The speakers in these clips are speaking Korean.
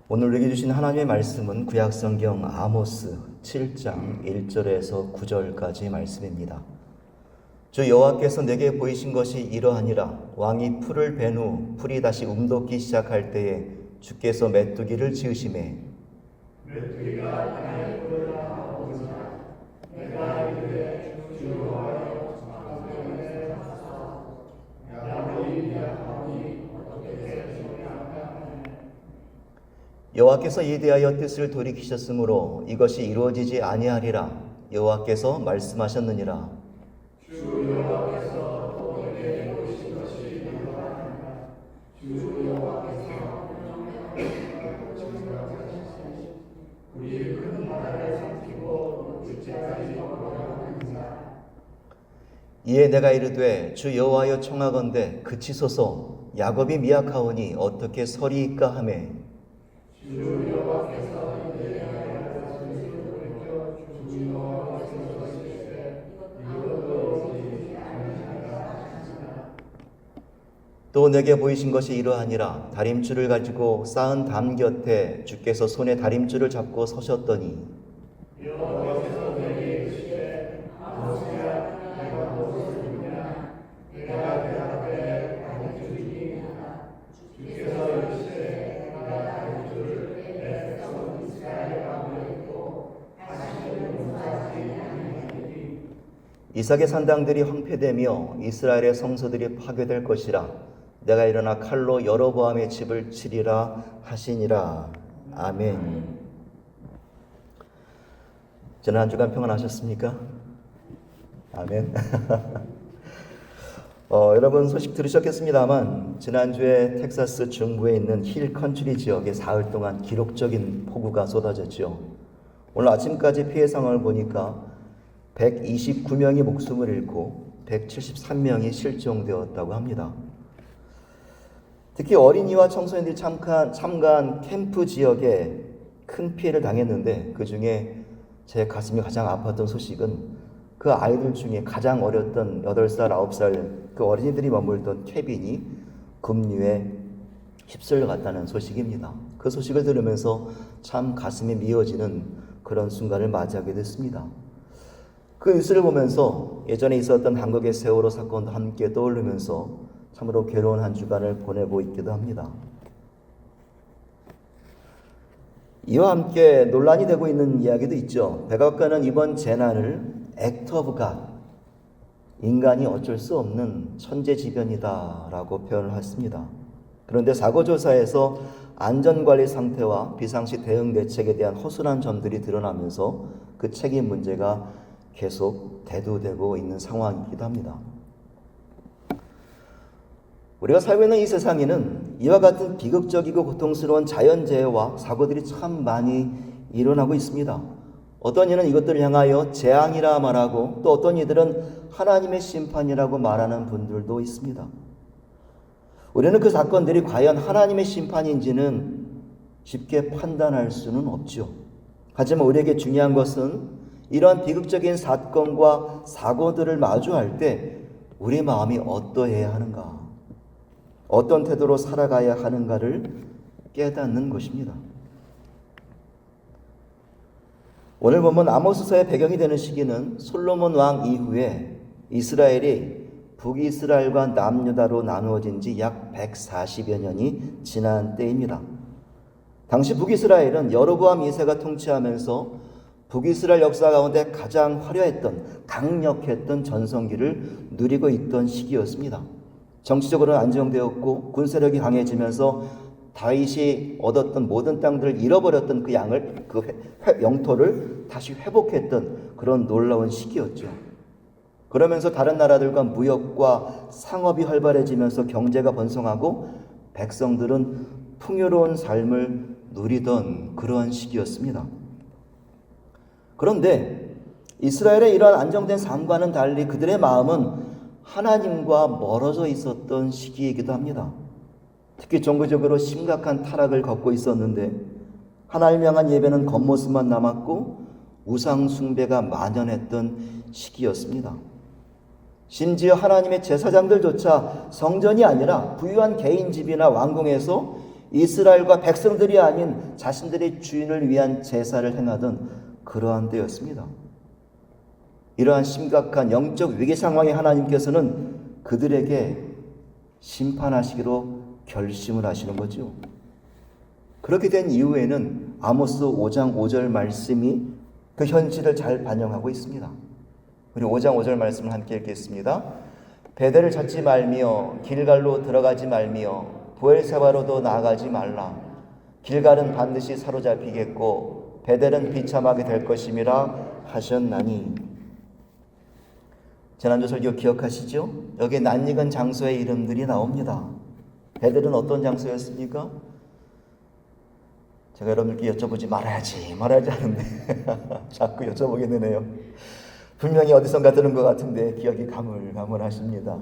오늘 우리에게 주신 하나님의 말씀은 구약성경 아모스 7장 1절에서 9절까지 말씀입니다. 주 여호와께서 내게 보이신 것이 이러하니라. 왕이 풀을 벤 후 풀이 다시 움돋기 시작할 때에 주께서 메뚜기를 지으시매 메뚜기가 땅에 뿔을 하오니라. 내가 이르되 주 여호와여 장성에 사사 야곱이 야곱이 어떻게 되시오리까. 여호와께서 이대하여 뜻을 돌이키셨으므로 이것이 이루어지지 아니하리라. 여호와께서 말씀하셨느니라. 주 여호와께서 또 내게 보이신 것이 이러하니라. 주 여호와께서 우리 큰 나라를 삼키고 둘째까지 거하느니라. 이에 내가 이르되 주 여호와여 청하건대 그치소서. 야곱이 미약하오니 어떻게 서리이까 하매 주 여호와께서 이대하여 돌이켜 주 여호와께서 이르시되 이것도 이루어지지 아니하리라 하시니라. 또 내게 보이신 것이 이러하니라. 다림줄을 가지고 쌓은 담 곁에 주께서 손에 다림줄을 잡고 서셨더니 여호와께서 내게 이르시되 아모스야 내가 무엇을 이루냐. 내가 내 앞에 다림줄이니라. 주께서 이르시되 내가 다림줄을 내 백성 이스라엘 가운데 있고 다시는 용서하지 아니하리니. 이삭의 산당들이 황폐되며 이스라엘의 성소들이 파괴될 것이라. 내가 일어나 칼로 여로보암의 집을 치리라 하시니라. 아멘. 지난 한 주간 평안하셨습니까? 아멘. 여러분 소식 들으셨겠습니다만 지난주에 텍사스 중부에 있는 힐 컨트리 지역에 사흘 동안 기록적인 폭우가 쏟아졌죠. 오늘 아침까지 피해 상황을 보니까 129명이 목숨을 잃고 173명이 실종되었다고 합니다. 특히 어린이와 청소년들이 참가한 캠프 지역에 큰 피해를 당했는데 그 중에 제 가슴이 가장 아팠던 소식은 그 아이들 중에 가장 어렸던 8살, 9살 그 어린이들이 머물던 캐빈이 급류에 휩쓸려 갔다는 소식입니다. 그 소식을 들으면서 참 가슴이 미어지는 그런 순간을 맞이하게 됐습니다. 그 뉴스를 보면서 예전에 있었던 한국의 세월호 사건도 함께 떠오르면서 참으로 괴로운 한 주간을 보내고 있기도 합니다. 이와 함께 논란이 되고 있는 이야기도 있죠. 백악관은 이번 재난을 Act of God, 인간이 어쩔 수 없는 천재지변이다라고 표현을 했습니다. 그런데 사고조사에서 안전관리 상태와 비상시 대응 대책에 대한 허술한 점들이 드러나면서 그 책임 문제가 계속 대두되고 있는 상황이기도 합니다. 우리가 살고 있는 이 세상에는 이와 같은 비극적이고 고통스러운 자연재해와 사고들이 참 많이 일어나고 있습니다. 어떤 이는 이것들을 향하여 재앙이라 말하고 또 어떤 이들은 하나님의 심판이라고 말하는 분들도 있습니다. 우리는 그 사건들이 과연 하나님의 심판인지는 쉽게 판단할 수는 없죠. 하지만 우리에게 중요한 것은 이러한 비극적인 사건과 사고들을 마주할 때 우리 마음이 어떠해야 하는가, 어떤 태도로 살아가야 하는가를 깨닫는 것입니다. 오늘 보면 아모스서의 배경이 되는 시기는 솔로몬 왕 이후에 이스라엘이 북이스라엘과 남유다로 나누어진 지 약 140여 년이 지난 때입니다. 당시 북이스라엘은 여로보암 2세가 통치하면서 북이스라엘 역사 가운데 가장 화려했던 강력했던 전성기를 누리고 있던 시기였습니다. 정치적으로는 안정되었고 군사력이 강해지면서 다윗이 얻었던 모든 땅들을 잃어버렸던 그 영토를 다시 회복했던 그런 놀라운 시기였죠. 그러면서 다른 나라들과 무역과 상업이 활발해지면서 경제가 번성하고 백성들은 풍요로운 삶을 누리던 그러한 시기였습니다. 그런데 이스라엘의 이러한 안정된 삶과는 달리 그들의 마음은 하나님과 멀어져 있었던 시기이기도 합니다. 특히 종교적으로 심각한 타락을 겪고 있었는데 하나님 향한 예배는 겉모습만 남았고 우상 숭배가 만연했던 시기였습니다. 심지어 하나님의 제사장들조차 성전이 아니라 부유한 개인 집이나 왕궁에서 이스라엘과 백성들이 아닌 자신들의 주인을 위한 제사를 행하던 그러한 때였습니다. 이러한 심각한 영적 위기 상황에 하나님께서는 그들에게 심판하시기로 결심을 하시는 거죠. 그렇게 된 이후에는 아모스 5장 5절 말씀이 그 현실을 잘 반영하고 있습니다. 우리 5장 5절 말씀을 함께 읽겠습니다. 베델을 찾지 말며 길갈로 들어가지 말며 부엘세바로도 나아가지 말라. 길갈은 반드시 사로잡히겠고 베델은 비참하게 될 것임이라 하셨나니. 지난주 설교 기억하시죠? 여기 낯익은 장소의 이름들이 나옵니다. 베델은 어떤 장소였습니까? 제가 여러분들께 여쭤보지 말아야지 하는데 자꾸 여쭤보게 되네요. 분명히 어디선가 들은 것 같은데 기억이 가물가물하십니다.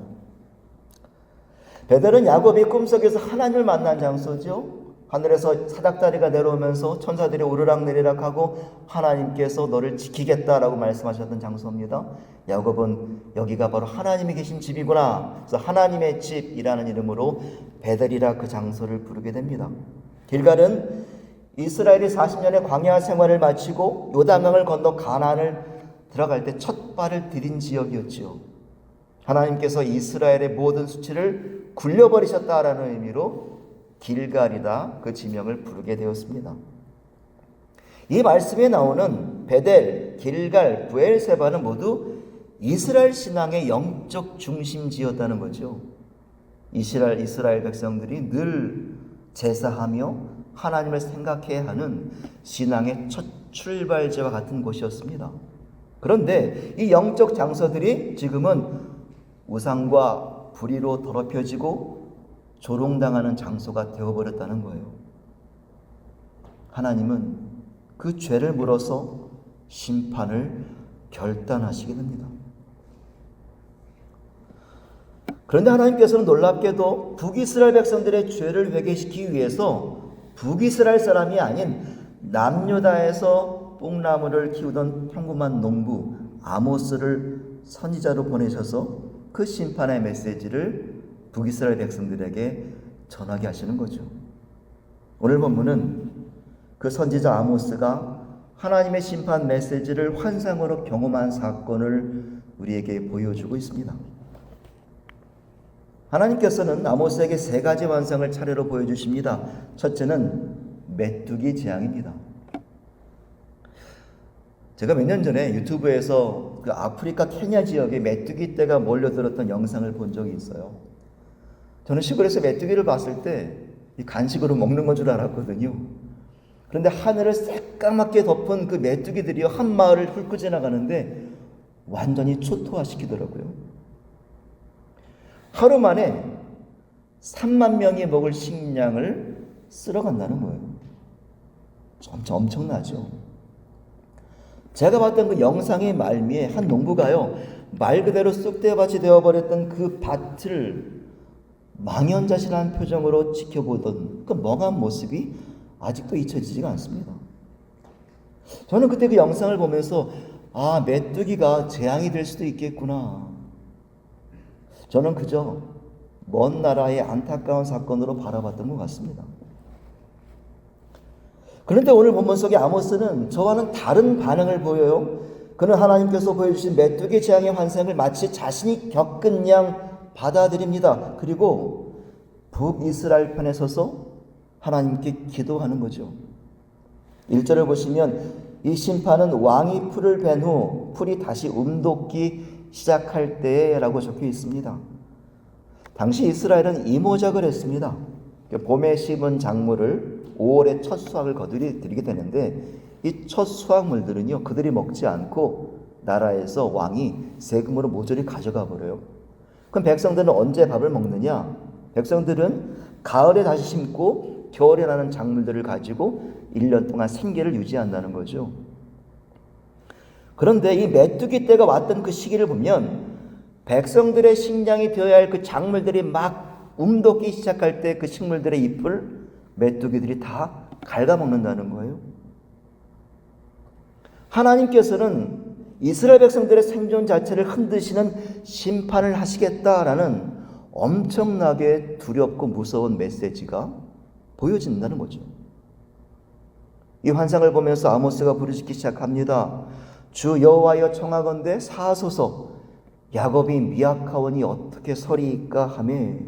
베델은 야곱이 꿈속에서 하나님을 만난 장소죠. 하늘에서 사닥다리가 내려오면서 천사들이 오르락내리락 하고 하나님께서 너를 지키겠다라고 말씀하셨던 장소입니다. 야곱은 여기가 바로 하나님이 계신 집이구나. 그래서 하나님의 집이라는 이름으로 베델이라 그 장소를 부르게 됩니다. 길갈은 이스라엘이 40년의 광야 생활을 마치고 요단강을 건너 가나안을 들어갈 때 첫 발을 들인 지역이었지요. 하나님께서 이스라엘의 모든 수치를 굴려버리셨다라는 의미로 길갈이다 그 지명을 부르게 되었습니다. 이 말씀에 나오는 베델, 길갈, 부엘세바는 모두 이스라엘 신앙의 영적 중심지였다는 거죠. 이스라엘 백성들이 늘 제사하며 하나님을 생각해야 하는 신앙의 첫 출발지와 같은 곳이었습니다. 그런데 이 영적 장소들이 지금은 우상과 불의로 더럽혀지고 조롱당하는 장소가 되어버렸다는 거예요. 하나님은 그 죄를 물어서 심판을 결단하시게 됩니다. 그런데 하나님께서는 놀랍게도 북이스라엘 백성들의 죄를 회개시키기 위해서 북이스라엘 사람이 아닌 남유다에서 뽕나무를 키우던 평범한 농부 아모스를 선지자로 보내셔서 그 심판의 메시지를 북이스라엘 백성들에게 전하게 하시는 거죠. 오늘 본문은 그 선지자 아모스가 하나님의 심판 메시지를 환상으로 경험한 사건을 우리에게 보여주고 있습니다. 하나님께서는 아모스에게 세 가지 환상을 차례로 보여주십니다. 첫째는 메뚜기 재앙입니다. 제가 몇 년 전에 유튜브에서 그 아프리카 케냐 지역에 메뚜기 떼가 몰려들었던 영상을 본 적이 있어요. 저는 시골에서 메뚜기를 봤을 때 간식으로 먹는 건 줄 알았거든요. 그런데 하늘을 새까맣게 덮은 그 메뚜기들이요, 한 마을을 훑고 지나가는데 완전히 초토화시키더라고요. 하루 만에 3만 명이 먹을 식량을 쓸어간다는 거예요. 엄청나죠. 제가 봤던 그 영상의 말미에 한 농부가요, 말 그대로 쑥대밭이 되어버렸던 그 밭을 망연자실한 표정으로 지켜보던 그 멍한 모습이 아직도 잊혀지지가 않습니다. 저는 그때 그 영상을 보면서 메뚜기가 재앙이 될 수도 있겠구나. 저는 그저 먼 나라의 안타까운 사건으로 바라봤던 것 같습니다. 그런데 오늘 본문 속의 아모스는 저와는 다른 반응을 보여요. 그는 하나님께서 보여주신 메뚜기 재앙의 환상을 마치 자신이 겪은 양 받아들입니다. 그리고 북이스라엘 편에 서서 하나님께 기도하는 거죠. 1절을 보시면 이 심판은 왕이 풀을 벤 후 풀이 다시 움돋기 시작할 때라고 적혀 있습니다. 당시 이스라엘은 이모작을 했습니다. 봄에 심은 작물을 5월에 첫 수확을 거두게 되는데 이 첫 수확물들은요, 그들이 먹지 않고 나라에서 왕이 세금으로 모조리 가져가 버려요. 그럼 백성들은 언제 밥을 먹느냐? 백성들은 가을에 다시 심고 겨울에 나는 작물들을 가지고 1년 동안 생계를 유지한다는 거죠. 그런데 이 메뚜기 때가 왔던 그 시기를 보면 백성들의 식량이 되어야 할 그 작물들이 막 움돋기 시작할 때 그 식물들의 잎을 메뚜기들이 다 갉아먹는다는 거예요. 하나님께서는 이스라엘 백성들의 생존 자체를 흔드시는 심판을 하시겠다라는 엄청나게 두렵고 무서운 메시지가 보여진다는 거죠. 이 환상을 보면서 아모스가 부르짖기 시작합니다. 주 여호와여 청하건대 사하소서, 야곱이 미약하오니 어떻게 서리이까 하매.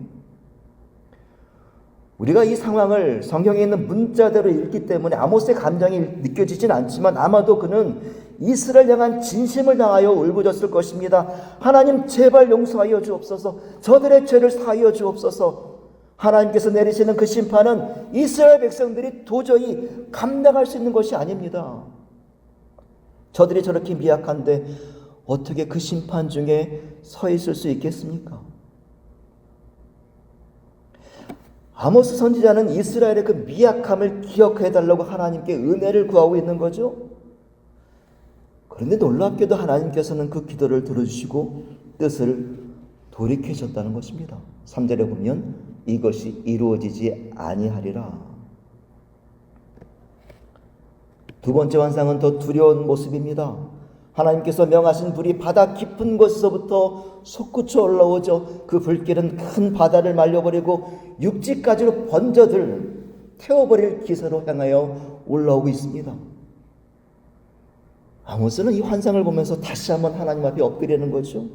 우리가 이 상황을 성경에 있는 문자대로 읽기 때문에 아모스의 감정이 느껴지진 않지만 아마도 그는 이스라엘 향한 진심을 당하여 울부짖을 것입니다. 하나님 제발 용서하여 주옵소서. 저들의 죄를 사하여 주옵소서. 하나님께서 내리시는 그 심판은 이스라엘 백성들이 도저히 감당할 수 있는 것이 아닙니다. 저들이 저렇게 미약한데 어떻게 그 심판 중에 서 있을 수 있겠습니까? 아모스 선지자는 이스라엘의 그 미약함을 기억해달라고 하나님께 은혜를 구하고 있는 거죠. 그런데 놀랍게도 하나님께서는 그 기도를 들어주시고 뜻을 돌이키셨다는 것입니다. 3절에 보면 이것이 이루어지지 아니하리라. 두 번째 환상은 더 두려운 모습입니다. 하나님께서 명하신 불이 바다 깊은 곳에서부터 솟구쳐 올라오죠. 그 불길은 큰 바다를 말려버리고 육지까지로 번져들 태워버릴 기세로 향하여 올라오고 있습니다. 아모스는 이 환상을 보면서 다시 한번 하나님 앞에 엎드리는 거죠.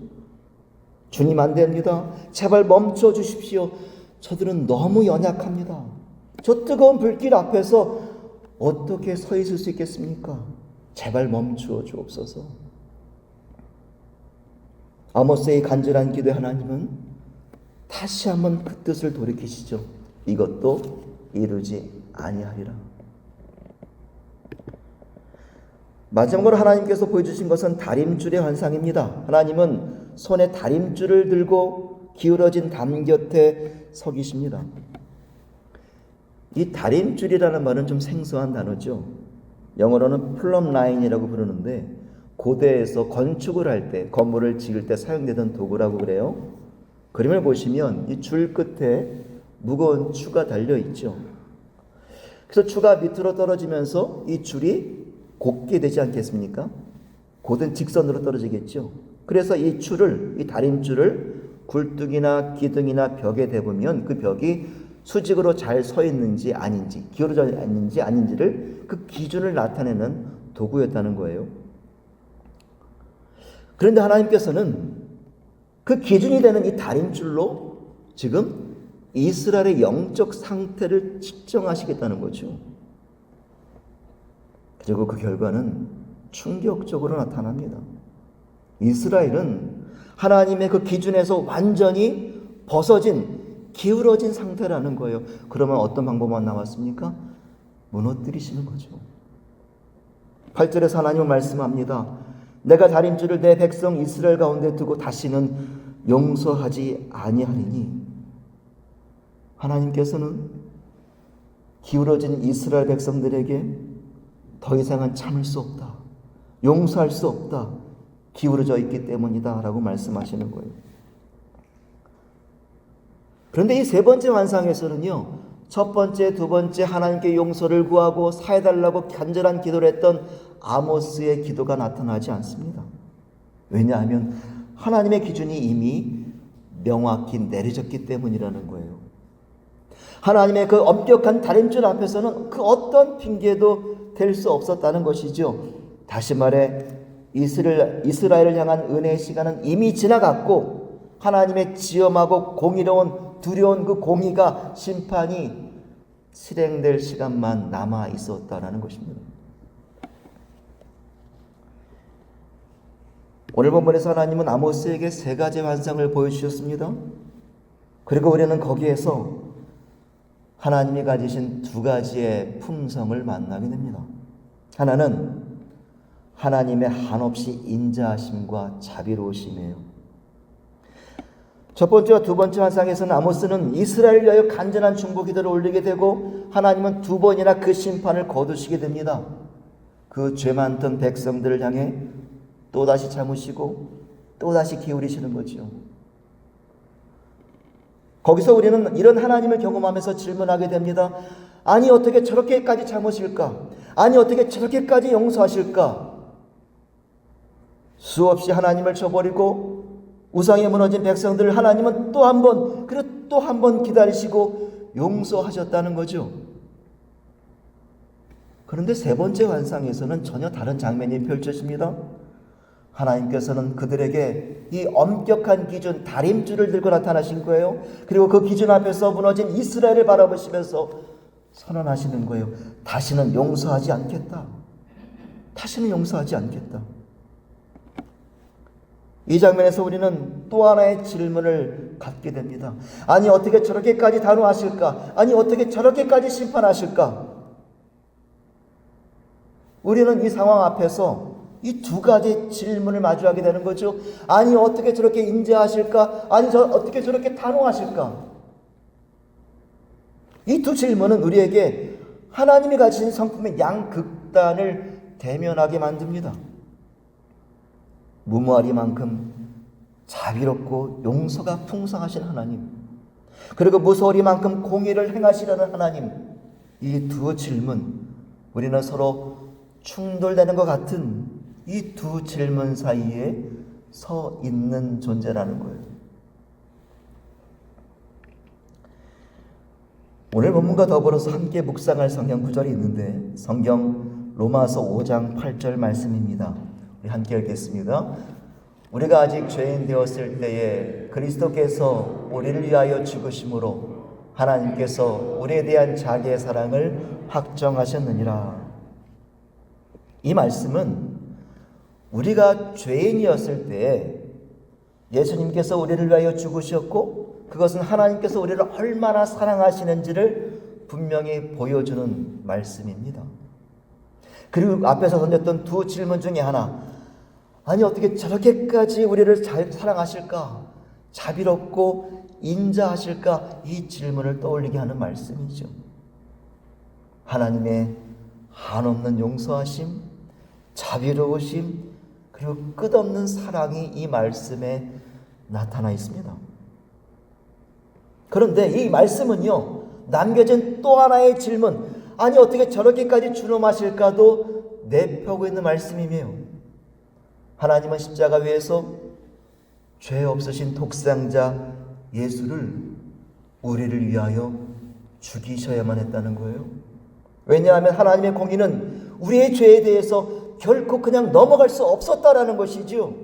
주님 안 됩니다. 제발 멈춰 주십시오. 저들은 너무 연약합니다. 저 뜨거운 불길 앞에서 어떻게 서 있을 수 있겠습니까? 제발 멈추어 주옵소서. 아모스의 간절한 기도에 하나님은 다시 한번 그 뜻을 돌이키시죠. 이것도 이루지 아니하리라. 마지막으로 하나님께서 보여주신 것은 다림줄의 환상입니다. 하나님은 손에 다림줄을 들고 기울어진 담 곁에 서 계십니다. 이 다림줄이라는 말은 좀 생소한 단어죠. 영어로는 플럼 라인이라고 부르는데 고대에서 건축을 할 때, 건물을 지을 때 사용되던 도구라고 그래요. 그림을 보시면 이 줄 끝에 무거운 추가 달려 있죠. 그래서 추가 밑으로 떨어지면서 이 줄이 곱게 되지 않겠습니까? 곧은 직선으로 떨어지겠죠. 그래서 이 줄을, 이 다림줄을 굴뚝이나 기둥이나 벽에 대보면 그 벽이 수직으로 잘 서 있는지 아닌지, 기울어져 있는지 아닌지를 그 기준을 나타내는 도구였다는 거예요. 그런데 하나님께서는 그 기준이 되는 이 다림줄로 지금 이스라엘의 영적 상태를 측정하시겠다는 거죠. 그리고 그 결과는 충격적으로 나타납니다. 이스라엘은 하나님의 그 기준에서 완전히 벗어진, 기울어진 상태라는 거예요. 그러면 어떤 방법만 남았습니까? 무너뜨리시는 거죠. 8절에서 하나님은 말씀합니다. 내가 다림줄을 내 백성 이스라엘 가운데 두고 다시는 용서하지 아니하리니. 하나님께서는 기울어진 이스라엘 백성들에게 더 이상은 참을 수 없다, 용서할 수 없다, 기울어져 있기 때문이다 라고 말씀하시는 거예요. 그런데 이 세 번째 환상에서는요, 첫 번째, 두 번째 하나님께 용서를 구하고 사해달라고 간절한 기도를 했던 아모스의 기도가 나타나지 않습니다. 왜냐하면 하나님의 기준이 이미 명확히 내려졌기 때문이라는 거예요. 하나님의 그 엄격한 다림줄 앞에서는 그 어떤 핑계도 될 수 없었다는 것이죠. 다시 말해 이스라엘을 향한 은혜의 시간은 이미 지나갔고 하나님의 지엄하고 공의로운 두려운 그 공의가 심판이 실행될 시간만 남아 있었다라는 것입니다. 오늘 본문에서 하나님은 아모스에게 세 가지 환상을 보여주셨습니다. 그리고 우리는 거기에서 하나님이 가지신 두 가지의 품성을 만나게 됩니다. 하나는 하나님의 한없이 인자하심과 자비로우심이에요. 첫 번째와 두 번째 환상에서는 아모스는 이스라엘을 위하여 간절한 중보 기도를 올리게 되고 하나님은 두 번이나 그 심판을 거두시게 됩니다. 그 죄 많던 백성들을 향해 또다시 참으시고 또다시 기울이시는 거죠. 거기서 우리는 이런 하나님을 경험하면서 질문하게 됩니다. 아니 어떻게 저렇게까지 참으실까? 아니 어떻게 저렇게까지 용서하실까? 수없이 하나님을 저버리고 우상에 무너진 백성들을 하나님은 또 한 번, 그리고 또 한 번 기다리시고 용서하셨다는 거죠. 그런데 세 번째 환상에서는 전혀 다른 장면이 펼쳐집니다. 하나님께서는 그들에게 이 엄격한 기준, 다림줄을 들고 나타나신 거예요. 그리고 그 기준 앞에서 무너진 이스라엘을 바라보시면서 선언하시는 거예요. 다시는 용서하지 않겠다. 다시는 용서하지 않겠다. 이 장면에서 우리는 또 하나의 질문을 갖게 됩니다. 아니 어떻게 저렇게까지 단호하실까? 아니 어떻게 저렇게까지 심판하실까? 우리는 이 상황 앞에서 이 두 가지 질문을 마주하게 되는 거죠. 아니 어떻게 저렇게 인자하실까? 아니 어떻게 저렇게 단호하실까? 이 두 질문은 우리에게 하나님이 가진 성품의 양극단을 대면하게 만듭니다. 무모하리만큼 자비롭고 용서가 풍성하신 하나님, 그리고 무서우리만큼 공의를 행하시려는 하나님, 이 두 질문, 우리는 서로 충돌되는 것 같은 이 두 질문 사이에 서 있는 존재라는 거예요. 오늘 본문과 더불어서 함께 묵상할 성경 구절이 있는데 성경 로마서 5장 8절 말씀입니다. 우리 함께 읽겠습니다. 우리가 아직 죄인 되었을 때에 그리스도께서 우리를 위하여 죽으심으로 하나님께서 우리에 대한 자기의 사랑을 확정하셨느니라. 이 말씀은 우리가 죄인이었을 때에 예수님께서 우리를 위하여 죽으셨고 그것은 하나님께서 우리를 얼마나 사랑하시는지를 분명히 보여주는 말씀입니다. 그리고 앞에서 던졌던 두 질문 중에 하나, 아니 어떻게 저렇게까지 우리를 잘 사랑하실까? 자비롭고 인자하실까? 이 질문을 떠올리게 하는 말씀이죠. 하나님의 한없는 용서하심, 자비로우심, 그리고 끝없는 사랑이 이 말씀에 나타나 있습니다. 그런데 이 말씀은요, 남겨진 또 하나의 질문, 아니 어떻게 저렇게까지 준엄하실까도 내펴고 있는 말씀이며, 하나님은 십자가 위에서 죄 없으신 독생자 예수를 우리를 위하여 죽이셔야만 했다는 거예요. 왜냐하면 하나님의 공의는 우리의 죄에 대해서 결코 그냥 넘어갈 수 없었다라는 것이지요.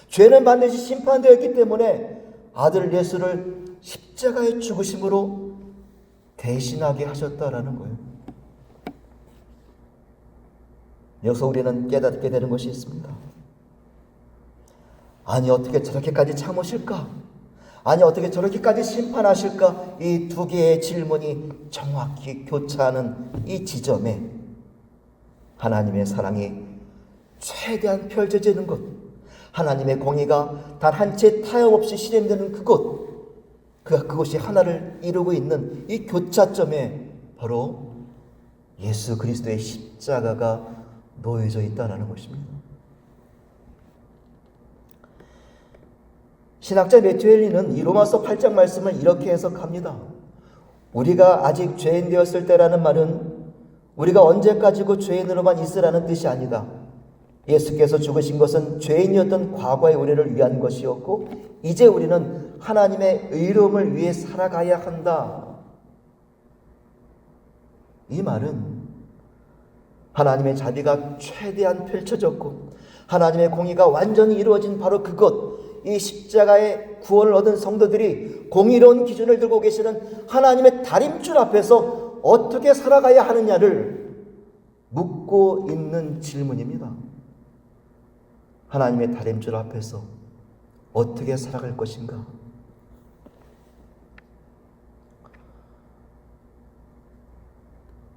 죄는 반드시 심판되었기 때문에 아들 예수를 십자가에 죽으심으로 대신하게 하셨다라는 거예요. 여기서 우리는 깨닫게 되는 것이 있습니다. 아니 어떻게 저렇게까지 참으실까? 아니 어떻게 저렇게까지 심판하실까? 이 두 개의 질문이 정확히 교차하는 이 지점에 하나님의 사랑이 최대한 펼쳐지는 것, 하나님의 공의가 단 한 채 타협 없이 실행되는 그것이 하나를 이루고 있는 이 교차점에 바로 예수 그리스도의 십자가가 놓여져 있다는 것입니다. 신학자 매튜 헨리는 이 로마서 8장 말씀을 이렇게 해석합니다. 우리가 아직 죄인 되었을 때라는 말은 우리가 언제까지고 죄인으로만 있으라는 뜻이 아니다. 예수께서 죽으신 것은 죄인이었던 과거의 우리를 위한 것이었고 이제 우리는 하나님의 의로움을 위해 살아가야 한다. 이 말은 하나님의 자비가 최대한 펼쳐졌고 하나님의 공의가 완전히 이루어진 바로 그것, 이 십자가의 구원을 얻은 성도들이 공의로운 기준을 들고 계시는 하나님의 다림줄 앞에서 어떻게 살아가야 하느냐를 묻고 있는 질문입니다. 하나님의 다림줄 앞에서 어떻게 살아갈 것인가?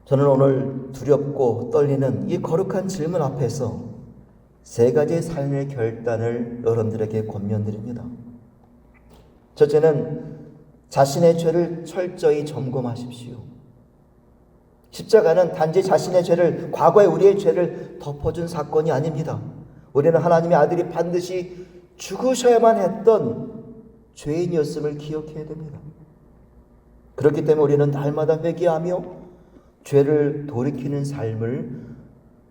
저는 오늘 두렵고 떨리는 이 거룩한 질문 앞에서 세 가지의 삶의 결단을 여러분들에게 권면드립니다. 첫째는 자신의 죄를 철저히 점검하십시오. 십자가는 단지 자신의 죄를, 과거의 우리의 죄를 덮어준 사건이 아닙니다. 우리는 하나님의 아들이 반드시 죽으셔야만 했던 죄인이었음을 기억해야 됩니다. 그렇기 때문에 우리는 날마다 회개하며 죄를 돌이키는 삶을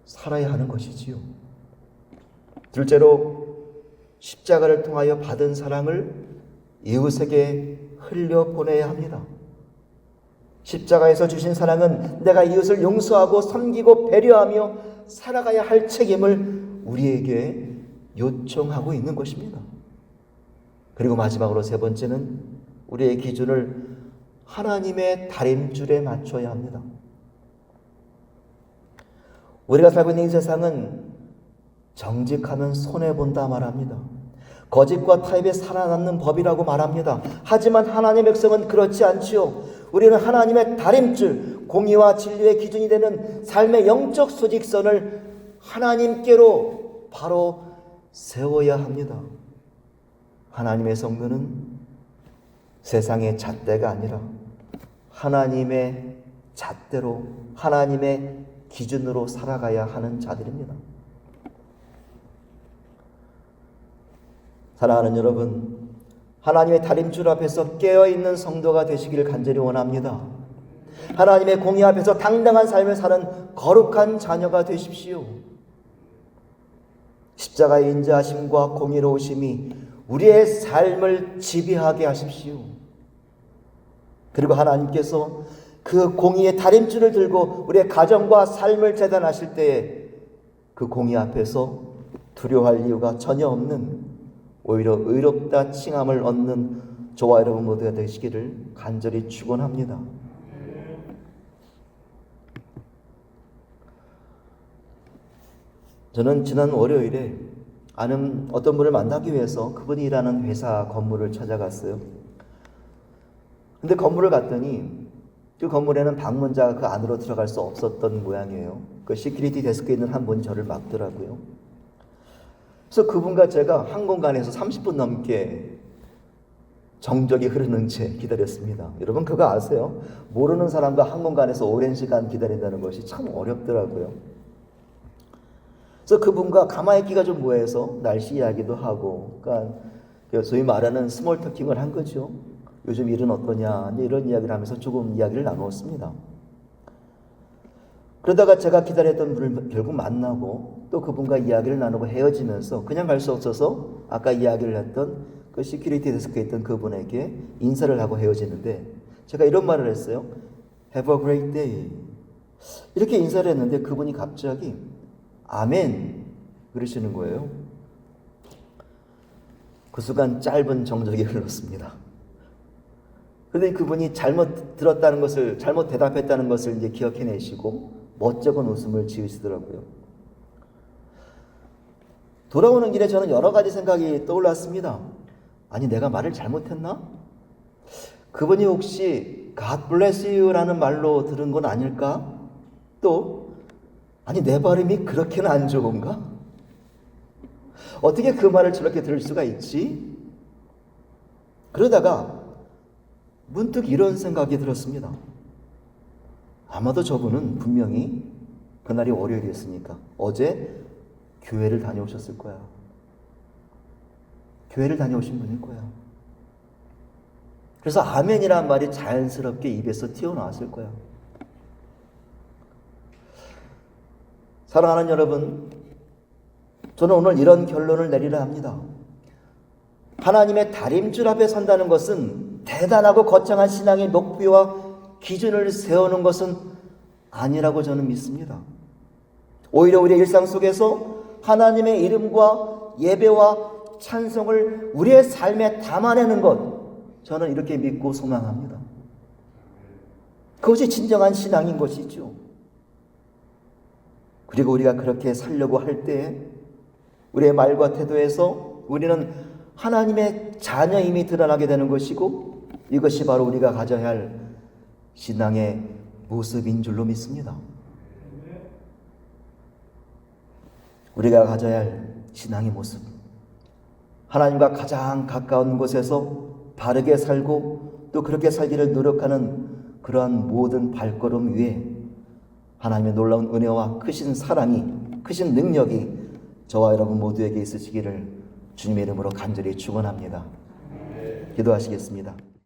살아야 하는 것이지요. 둘째로 십자가를 통하여 받은 사랑을 이웃에게 흘려보내야 합니다. 십자가에서 주신 사랑은 내가 이웃을 용서하고 섬기고 배려하며 살아가야 할 책임을 우리에게 요청하고 있는 것입니다. 그리고 마지막으로 세 번째는 우리의 기준을 하나님의 다림줄에 맞춰야 합니다. 우리가 살고 있는 이 세상은 정직하면 손해본다 말합니다. 거짓과 타협에 살아남는 법이라고 말합니다. 하지만 하나님의 백성은 그렇지 않지요. 우리는 하나님의 다림줄, 공의와 진리의 기준이 되는 삶의 영적 수직선을 하나님께로 바로 세워야 합니다. 하나님의 성도는 세상의 잣대가 아니라 하나님의 잣대로, 하나님의 기준으로 살아가야 하는 자들입니다. 사랑하는 여러분, 하나님의 다림줄 앞에서 깨어있는 성도가 되시기를 간절히 원합니다. 하나님의 공의 앞에서 당당한 삶을 사는 거룩한 자녀가 되십시오. 십자가의 인자하심과 공의로우심이 우리의 삶을 지배하게 하십시오. 그리고 하나님께서 그 공의의 다림줄을 들고 우리의 가정과 삶을 재단하실 때에 그 공의 앞에서 두려워할 이유가 전혀 없는, 오히려 의롭다 칭함을 얻는 저와 여러분 모두가 되시기를 간절히 축원합니다. 저는 지난 월요일에 아는 어떤 분을 만나기 위해서 그분이 일하는 회사 건물을 찾아갔어요. 근데 건물을 갔더니 그 건물에는 방문자가 그 안으로 들어갈 수 없었던 모양이에요. 그 시큐리티 데스크에 있는 한 분이 저를 막더라고요. 그래서 그분과 제가 한 공간에서 30분 넘게 정적이 흐르는 채 기다렸습니다. 여러분 그거 아세요? 모르는 사람과 한 공간에서 오랜 시간 기다린다는 것이 참 어렵더라고요. 그래서 그분과 가만히 있기가 좀 뭐해서 날씨 이야기도 하고, 그러니까 소위 말하는 스몰 토킹을 한 거죠. 요즘 일은 어떠냐, 이런 이야기를 하면서 조금 이야기를 나누었습니다. 그러다가 제가 기다렸던 분을 결국 만나고 또 그분과 이야기를 나누고 헤어지면서 그냥 갈 수 없어서 아까 이야기를 했던 그 시큐리티 데스크에 있던 그분에게 인사를 하고 헤어지는데, 제가 이런 말을 했어요. Have a great day. 이렇게 인사를 했는데 그분이 갑자기 아멘 그러시는 거예요. 그 순간 짧은 정적이 흘렀습니다. 그런데 그분이 잘못 들었다는 것을, 잘못 대답했다는 것을 이제 기억해내시고 멋쩍은 웃음을 지으시더라고요. 돌아오는 길에 저는 여러 가지 생각이 떠올랐습니다. 아니, 내가 말을 잘못했나? 그분이 혹시 God bless you라는 말로 들은 건 아닐까? 또 아니, 내 발음이 그렇게는 안 좋은가? 어떻게 그 말을 저렇게 들을 수가 있지? 그러다가 문득 이런 생각이 들었습니다. 아마도 저분은 분명히 그날이 월요일이었으니까 어제 교회를 다녀오셨을 거야. 교회를 다녀오신 분일 거야. 그래서 아멘이라는 말이 자연스럽게 입에서 튀어나왔을 거야. 사랑하는 여러분, 저는 오늘 이런 결론을 내리려 합니다. 하나님의 다림줄 앞에 선다는 것은 대단하고 거창한 신앙의 목표와 기준을 세우는 것은 아니라고 저는 믿습니다. 오히려 우리의 일상 속에서 하나님의 이름과 예배와 찬송을 우리의 삶에 담아내는 것, 저는 이렇게 믿고 소망합니다. 그것이 진정한 신앙인 것이죠. 그리고 우리가 그렇게 살려고 할 때 우리의 말과 태도에서 우리는 하나님의 자녀임이 드러나게 되는 것이고, 이것이 바로 우리가 가져야 할 신앙의 모습인 줄로 믿습니다. 우리가 가져야 할 신앙의 모습, 하나님과 가장 가까운 곳에서 바르게 살고 또 그렇게 살기를 노력하는 그러한 모든 발걸음 위에 하나님의 놀라운 은혜와 크신 사랑이, 크신 능력이 저와 여러분 모두에게 있으시기를 주님의 이름으로 간절히 축원합니다. 기도하시겠습니다.